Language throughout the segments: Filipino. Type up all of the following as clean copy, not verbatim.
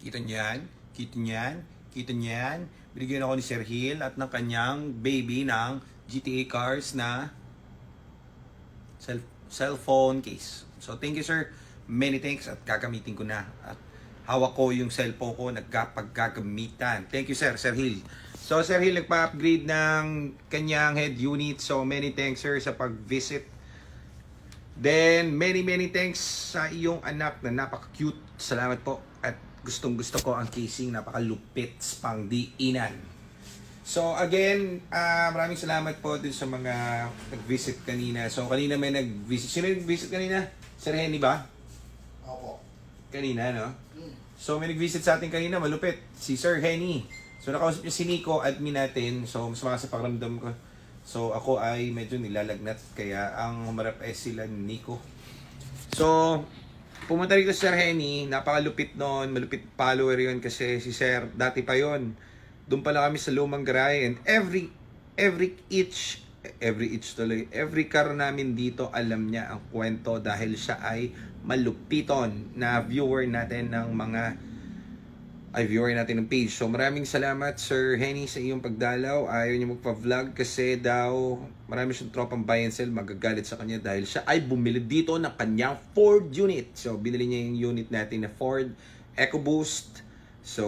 Kita niyan, kita niyan, kita niyan. Binigyan ako ni Sir Hill at ng kanyang baby ng GTA cars na cellphone case. So thank you sir, many thanks at gagamitin ko na. At hawak ko yung cellphone ko nagkapagkagamitan. Thank you sir, Sir Hill. So Sir Hill nagpa-upgrade ng kanyang head unit. So many thanks sir sa pag-visit. Then many thanks sa iyong anak na napaka-cute. Salamat po. At gustong gusto ko ang casing, napakalupit pang diinan. So again, maraming salamat po din sa mga nag-visit kanina. So kanina may nag-visit. Sino nag-visit kanina? Sir Henny ba? Opo. Kanina, no? So may nag-visit sa atin kanina, malupit. Si Sir Henny. So nakausap niya si Nico, admin natin. So mas mga sa pakiramdam ko. So ako ay medyo nilalagnat. Kaya ang humarap ay sila ni Nico. So pumunta rito si Sir Henny. Napakalupit noon. Malupit follower yun kasi si Sir, dati pa yon. Doon pala kami sa Lumang Garay. And every car namin dito alam niya ang kwento dahil siya ay malupiton na viewer natin ng page. So maraming salamat Sir Henny sa iyong pagdalaw. Ayaw niya magpa-vlog kasi daw marami siyang tropang buy and sell, magagalit sa kanya dahil siya ay bumili dito ng kanyang Ford unit. So binili niya yung unit natin na Ford EcoBoost. So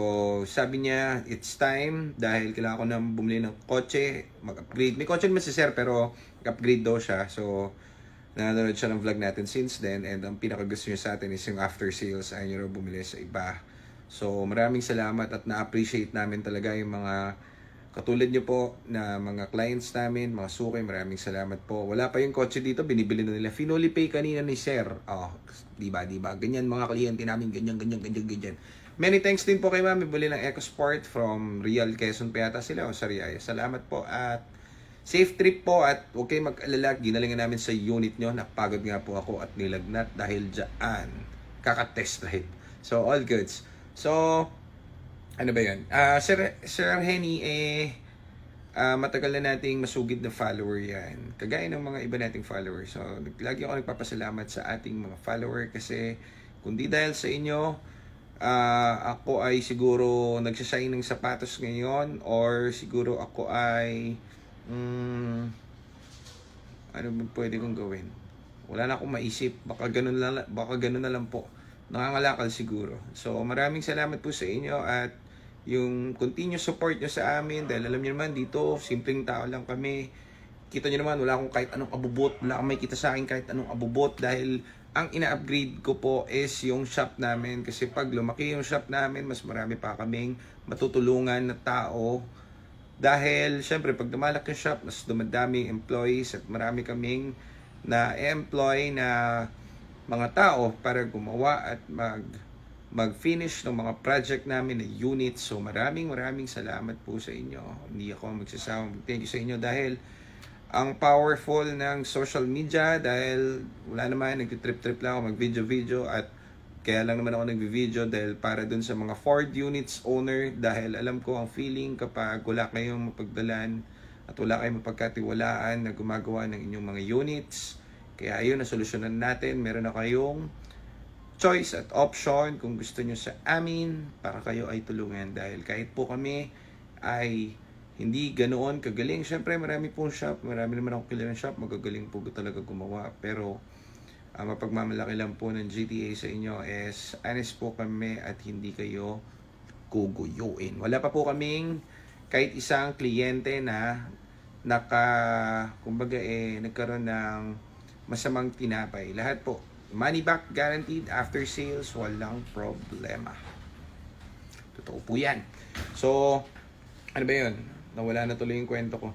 sabi niya it's time dahil kailangan ko na bumili ng kotse, mag-upgrade. May kotse naman si Sir pero mag-upgrade daw siya. So nanonood siya ng vlog natin since then, and ang pinakagusto niya sa atin is yung after sales. Ayaw niya raw bumili sa iba. So maraming salamat at na-appreciate namin talaga yung mga katulad niyo po na mga clients namin, mga suki. Maraming salamat po. Wala pa yung kotse dito, binibili na nila. Finoli pay kanina ni Sir. Oh, di ba? Ganyan mga kliyente namin, ganyan. Many thanks din po kay Mami. Bili ng EcoSport from Real Quezon pa yata sila o Sariaya. Salamat po at safe trip po at huwag kayong mag-alala. Ginalingan namin sa unit nyo. Napagod nga po ako at nilagnat dahil dyan. Kaka-test drive. So all goods. So, ano ba yun? Sir Henny, matagal na nating masugid na follower yan. Kagaya ng mga iba nating followers. So, lagi ako nagpapasalamat sa ating mga follower kasi kundi dahil sa inyo, ako ay siguro nagsasayang ng sapatos ngayon or siguro ako ay ano ba pwede kong gawin? Wala na akong maisip. Baka ganun na lang po. Nangangalakal siguro. So maraming salamat po sa inyo at yung continuous support nyo sa amin dahil alam nyo naman dito, simpleng tao lang kami. Kita nyo naman, wala akong kahit anong abubot. Wala akong may kita sa akin kahit anong abubot dahil ang ina-upgrade ko po is yung shop namin. Kasi pag lumaki yung shop namin, mas marami pa kaming matutulungan na tao. Dahil syempre pag dumalaki yung shop, mas dumadami employees at marami kaming na-employ na mga tao para gumawa at mag-finish ng mga project namin na units. So maraming salamat po sa inyo. Hindi ako magsasawang thank you sa inyo dahil ang powerful ng social media dahil wala naman, nagtitrip lang ako mag-video at kaya lang naman ako nag-video dahil para dun sa mga Ford units owner dahil alam ko ang feeling kapag wala kayong mapagdalan at wala kayong mapagkatiwalaan na gumagawa ng inyong mga units. Kaya ayun, nasolusyonan natin. Meron na kayong choice at option kung gusto nyo sa amin para kayo ay tulungan. Dahil kahit po kami ay hindi ganoon kagaling. Siyempre marami pong shop. Marami naman akong kilala ng shop. Magagaling po talaga gumawa. Pero mapagmamalaki lang po ng GTA sa inyo is honest po kami at hindi kayo kuguyuin. Wala pa po kaming kahit isang kliyente na nagkaroon ng masamang tinapay. Lahat po, money back guaranteed, after sales, walang problema. Totoo po yan. So, ano ba yun? Nawala na tuloy yung kwento ko.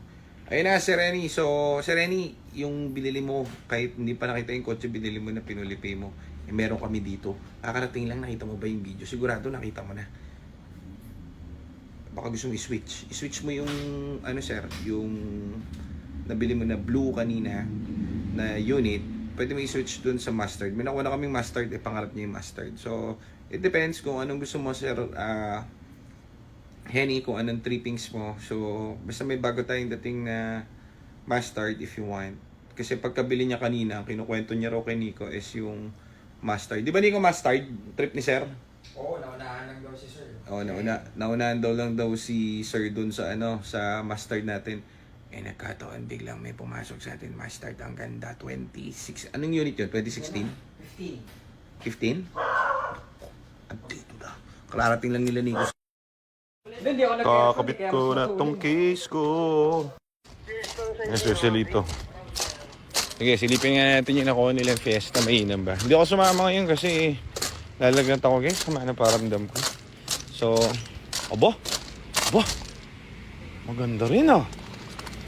Ayun na, Sir Renny. So, Sir Renny, yung binili mo, kahit hindi pa nakita yung kotse, binili mo na pinulipay mo, meron kami dito. Kakarating lang, nakita mo ba yung video? Sigurado nakita mo na. Baka gusto mo i-switch. I-switch mo yung, sir, yung nabili mo na blue kanina, na unit, pwede mo i-switch dun sa mustard. May nakuha na kaming mustard, pangarap niya yung mustard. So, it depends kung anong gusto mo, Sir Henny, kung anong trippings mo. So, basta may bago tayong dating na mustard if you want. Kasi pagkabili niya kanina, ang kinukwento niya raw kay Nico is yung mustard. Di ba Nico mustard? Trip ni Sir? Oo, naunahan lang daw si Sir. Oh, naunahan daw lang daw si Sir dun sa sa mustard natin. Nagkataon biglang may pumasok sa atin mustard. Ang ganda, 26. Anong unit yun? 2016? 15? 15? Andito na. Kararating lang nila Nico. Kakabit ko na tong case ko. Yes, silito. Sige, silipin nga natin yung nakuha nilang fiesta. Mainam ba? Hindi ako sumama ngayon kasi lalagnat ako guys. Sama na paramdam ko. So, aba. Maganda rin ah.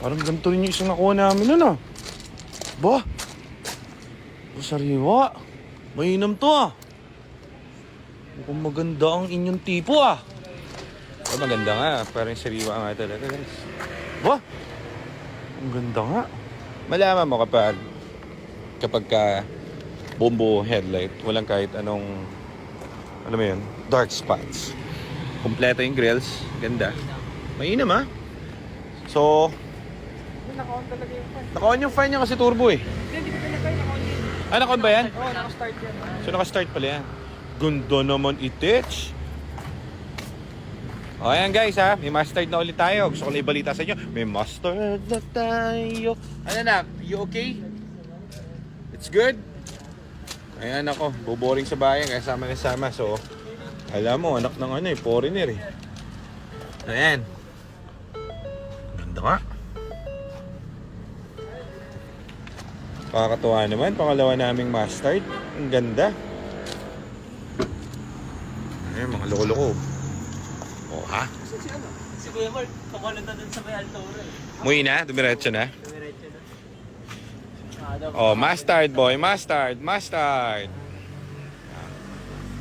Parang ganito rin yung isang nakuha namin nun ah. Aba. Sariwa. Mainam to ah. Mukhang maganda ang inyong tipo ah. Maganda nga. Parang sariwa nga talaga guys. Aba. Ang ganda nga. Malaman mo kapag ka bombo headlight, walang kahit anong, alam mo yun, dark spots. Kompleto yung grills. Ganda. Mainam ha. So, Naka-on talaga yung fan. naka-on yung fan niya kasi turbo eh. Hindi ko pinakay, naka-on yun. Naka-on ba yan? Oo, naka-start yan. So, naka-start pala yan. Ganda naman itich. O, ayan guys ha. May mustard na ulit tayo. Gusto ko na ibalita sa inyo. May mustard na tayo. Ano na? You okay? It's good? Ayan ako. Boboring sa bayan. Kaya sama na sama. So, alam mo, anak ng foreigner eh. Ayan. Ganda nga. Pakakatuwa naman. Pangalawa naming mustard. Ang ganda. Ayan, mga loko-loko. Oh, ha? Si Kuya Mark, kamalot na dun sa may Altora eh. Muwi na? Dumiretso na? Dumiretso na. Oh, mustard boy. Mustard.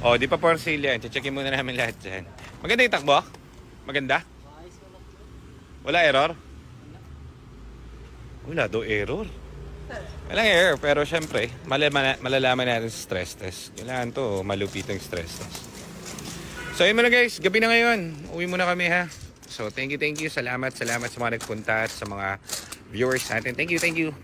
Oh, di pa for sale yan. Checkin muna namin lahat dyan. Maganda yung takbo? Maganda? Wala error? Wala daw error. Walang error, pero syempre, malalaman natin sa stress test. Kailangan to, malupitong stress test. So yun muna guys, gabi na ngayon. Uwi muna kami ha. So thank you. Salamat sa mga nagpunta at sa mga viewers natin. Thank you.